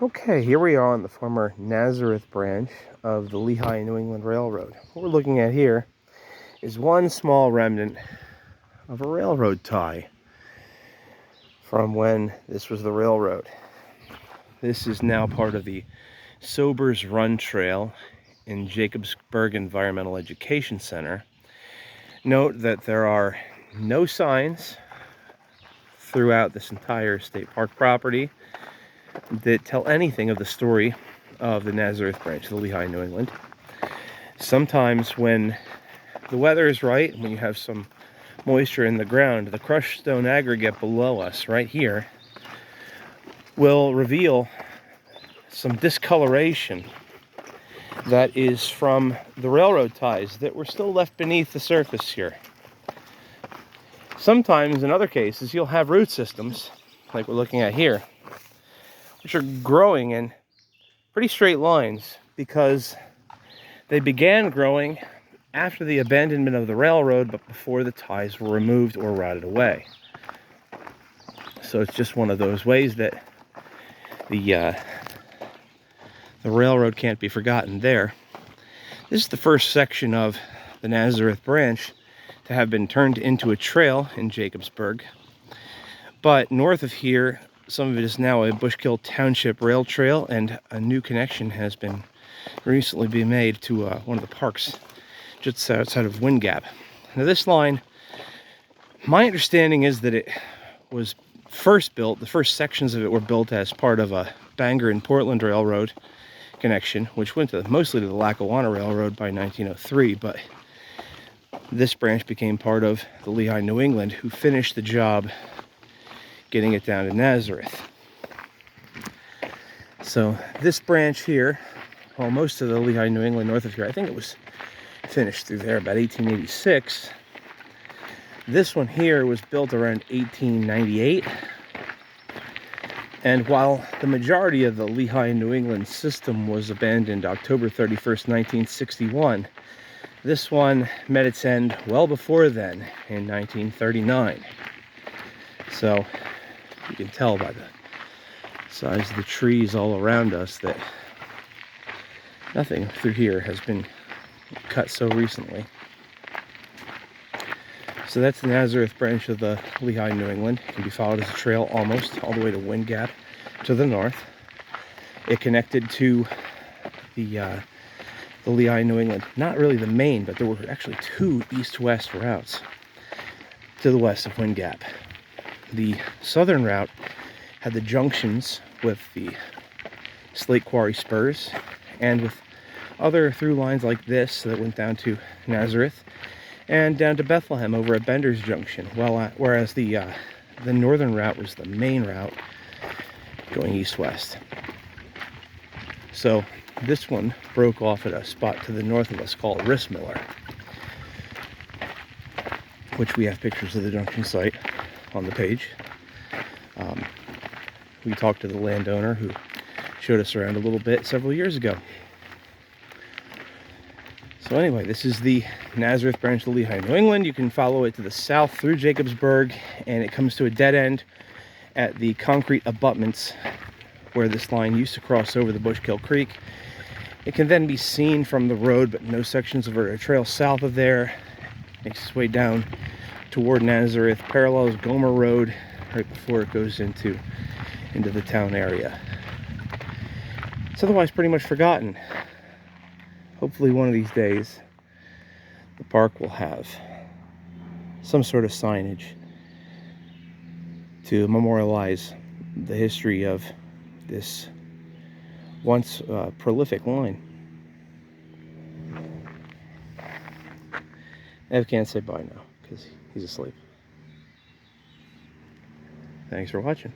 Okay, here we are on the former Nazareth branch of the Lehigh and New England Railroad. What we're looking at here is one small remnant of a railroad tie from when this was the railroad. This is now part of the Sobers Run Trail in Jacobsburg Environmental Education Center. Note that there are no signs throughout this entire state park property that tell anything of the story of the Nazareth branch of the Lehigh, New England. Sometimes when the weather is right, when you have some moisture in the ground, the crushed stone aggregate below us right here will reveal some discoloration that is from the railroad ties that were still left beneath the surface here. Sometimes, in other cases, you'll have root systems, like we're looking at here, which are growing in pretty straight lines because they began growing after the abandonment of the railroad, but before the ties were removed or rotted away. So it's just one of those ways that the railroad can't be forgotten there. This is the first section of the Nazareth branch to have been turned into a trail in Jacobsburg. But north of here, some of it is now a Bushkill Township rail trail, and a new connection has been recently been made to one of the parks just outside of Wind Gap. Now this line, my understanding is that it was first built, the first sections of it were built as part of a Bangor and Portland Railroad connection, which went mostly to the Lackawanna Railroad by 1903, but this branch became part of the Lehigh, New England, who finished the job getting it down to Nazareth. So this branch here, well, most of the Lehigh, New England north of here, I think it was finished through there about 1886. This one here was built around 1898. And while the majority of the Lehigh, New England system was abandoned October 31st, 1961, this one met its end well before then, in 1939. So you can tell by the size of the trees all around us that nothing through here has been cut so recently. So that's the Nazareth branch of the Lehigh, New England. It can be followed as a trail almost all the way to Wind Gap to the north. It connected to the Lehigh, New England, not really the main, but there were actually two east-west routes to the west of Wind Gap. The southern route had the junctions with the Slate Quarry Spurs and with other through lines like this that went down to Nazareth and down to Bethlehem over at Bender's Junction, whereas the northern route was the main route going east-west. So this one broke off at a spot to the north of us called Rissmiller, which we have pictures of the junction site on the page. We talked to the landowner who showed us around a little bit several years ago. So anyway, this is the Nazareth branch of the Lehigh, New England. You can follow it to the south through Jacobsburg, and it comes to a dead end at the concrete abutments where this line used to cross over the Bushkill Creek. It can then be seen from the road, but no sections of a trail south of there. Makes its way down toward Nazareth, parallels Gomer Road right before it goes into the town area. It's otherwise pretty much forgotten. Hopefully one of these days the park will have some sort of signage to memorialize the history of this once prolific line. Ev can't say bye now because he's asleep. Thanks for watching.